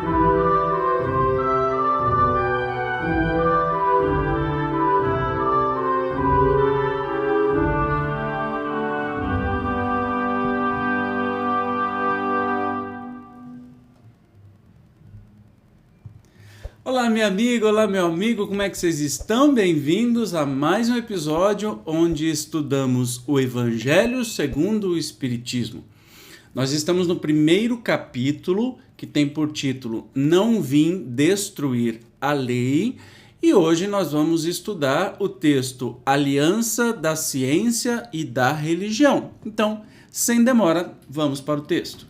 Olá, minha amiga, olá, meu amigo, como é que vocês estão? Bem-vindos a mais um episódio onde estudamos o Evangelho segundo o Espiritismo. Nós estamos no primeiro capítulo, que tem por título Não Vim Destruir a Lei, e hoje nós vamos estudar o texto Aliança da Ciência e da Religião. Então, sem demora, vamos para o texto.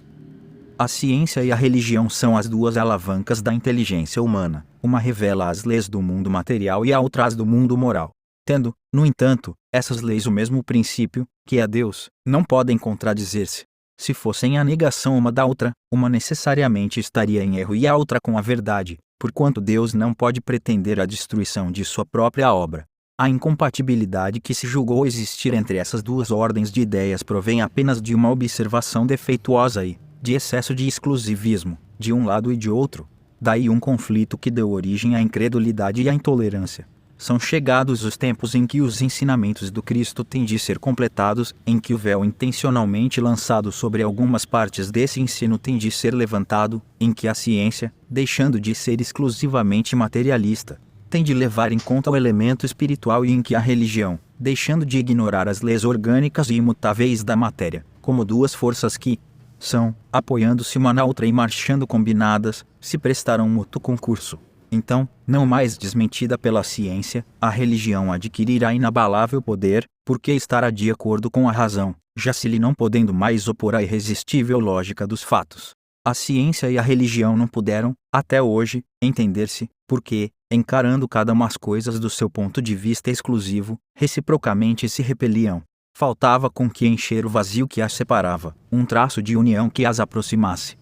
A ciência e a religião são as duas alavancas da inteligência humana. Uma revela as leis do mundo material e a outra as do mundo moral. Tendo, no entanto, essas leis o mesmo princípio, que é Deus, não podem contradizer-se. Se fossem a negação uma da outra, uma necessariamente estaria em erro e a outra com a verdade, porquanto Deus não pode pretender a destruição de sua própria obra. A incompatibilidade que se julgou existir entre essas duas ordens de ideias provém apenas de uma observação defeituosa e, de excesso de exclusivismo, de um lado e de outro. Daí um conflito que deu origem à incredulidade e à intolerância. São chegados os tempos em que os ensinamentos do Cristo têm de ser completados, em que o véu intencionalmente lançado sobre algumas partes desse ensino tem de ser levantado, em que a ciência, deixando de ser exclusivamente materialista, tem de levar em conta o elemento espiritual e em que a religião, deixando de ignorar as leis orgânicas e imutáveis da matéria, como duas forças que são, apoiando-se uma na outra e marchando combinadas, se prestarão um mútuo concurso. Então, não mais desmentida pela ciência, a religião adquirirá inabalável poder, porque estará de acordo com a razão, já se lhe não podendo mais opor à irresistível lógica dos fatos. A ciência e a religião não puderam, até hoje, entender-se, porque, encarando cada uma as coisas do seu ponto de vista exclusivo, reciprocamente se repeliam. Faltava com que encher o vazio que as separava, um traço de união que as aproximasse.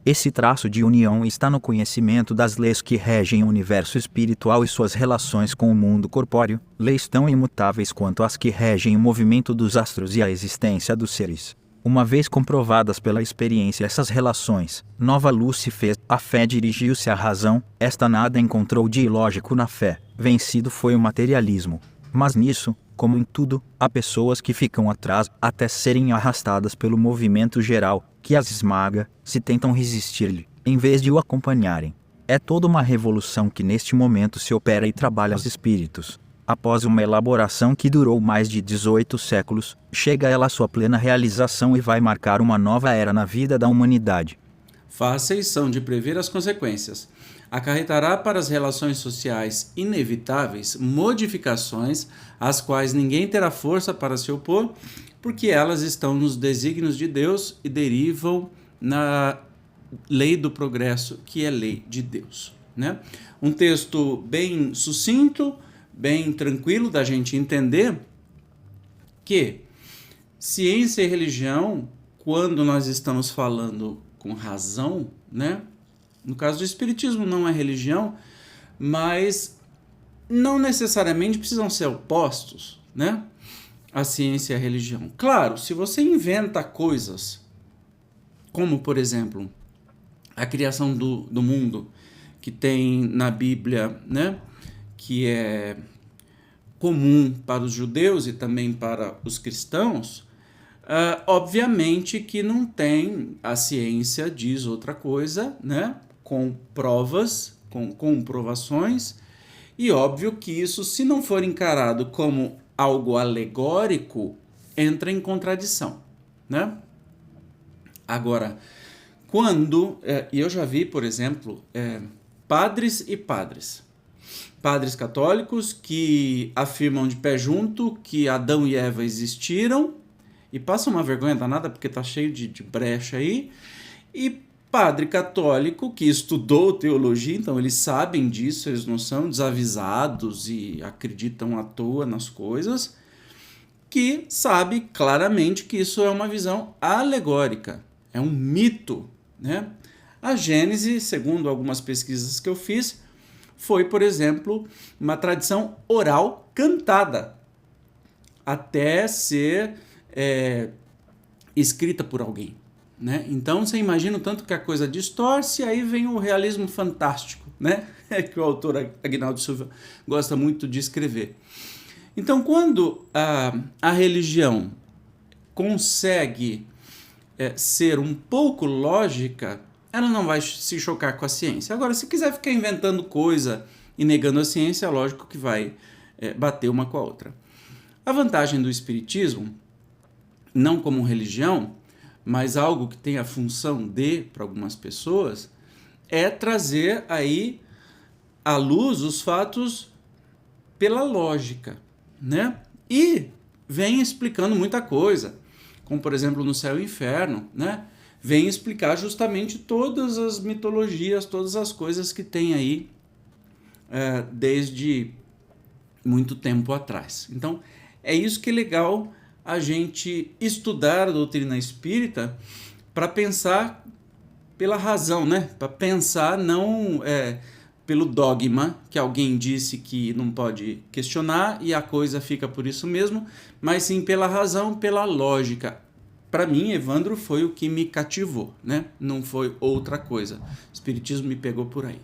Esse traço de união está no conhecimento das leis que regem o universo espiritual e suas relações com o mundo corpóreo, leis tão imutáveis quanto as que regem o movimento dos astros e a existência dos seres. Uma vez comprovadas pela experiência essas relações, nova luz se fez, a fé dirigiu-se à razão, esta nada encontrou de ilógico na fé, vencido foi o materialismo. Mas nisso, como em tudo, há pessoas que ficam atrás até serem arrastadas pelo movimento geral, que as esmaga, se tentam resistir-lhe, em vez de o acompanharem. É toda uma revolução que neste momento se opera e trabalha os espíritos. Após uma elaboração que durou mais de 18 séculos, chega ela à sua plena realização e vai marcar uma nova era na vida da humanidade. Fáceis são de prever as consequências. Acarretará para as relações sociais inevitáveis modificações às quais ninguém terá força para se opor, porque elas estão nos desígnios de Deus e derivam na lei do progresso, que é lei de Deus, né? Um texto bem sucinto, bem tranquilo da gente entender que ciência e religião, quando nós estamos falando com razão, né? No caso do espiritismo não é religião, mas não necessariamente precisam ser opostos, né? A ciência e a religião. Claro, se você inventa coisas, como por exemplo, a criação do mundo, que tem na Bíblia, né? Que é comum para os judeus e também para os cristãos, obviamente que não tem, a ciência diz outra coisa, né? Com provas, com comprovações, e óbvio que isso, se não for encarado como algo alegórico, entra em contradição, né? Agora, quando, e eu já vi, por exemplo, padres e padres católicos que afirmam de pé junto que Adão e Eva existiram, e passam uma vergonha danada porque tá cheio de brecha aí, e padre católico que estudou teologia, então eles sabem disso, eles não são desavisados e acreditam à toa nas coisas, que sabe claramente que isso é uma visão alegórica, é um mito, né? A Gênese, segundo algumas pesquisas que eu fiz, foi, por exemplo, uma tradição oral cantada, até ser escrita por alguém, né? Então você imagina o tanto que a coisa distorce, e aí vem o realismo fantástico, né? Que o autor Aguinaldo Silva gosta muito de escrever. Então, quando a religião consegue ser um pouco lógica, ela não vai se chocar com a ciência. Agora, se quiser ficar inventando coisa e negando a ciência, é lógico que vai bater uma com a outra. A vantagem do espiritismo, não como religião, mas algo que tem a função de, para algumas pessoas, é trazer aí à luz os fatos pela lógica, né? E vem explicando muita coisa, como por exemplo no Céu e Inferno, né? Vem explicar justamente todas as mitologias, todas as coisas que tem aí desde muito tempo atrás. Então, é isso que é legal a gente estudar a doutrina espírita para pensar pela razão, né? Para pensar não pelo dogma que alguém disse que não pode questionar e a coisa fica por isso mesmo, mas sim pela razão, pela lógica. Para mim, Evandro foi o que me cativou, né? Não foi outra coisa. O espiritismo me pegou por aí.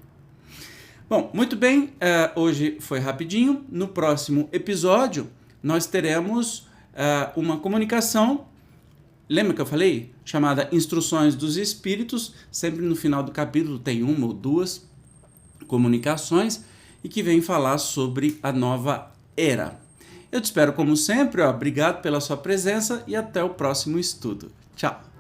Bom, muito bem, hoje foi rapidinho. No próximo episódio, nós teremos uma comunicação, lembra que eu falei? Chamada Instruções dos Espíritos. Sempre no final do capítulo tem uma ou duas comunicações e que vem falar sobre a nova era. Eu te espero como sempre, obrigado pela sua presença e até o próximo estudo. Tchau!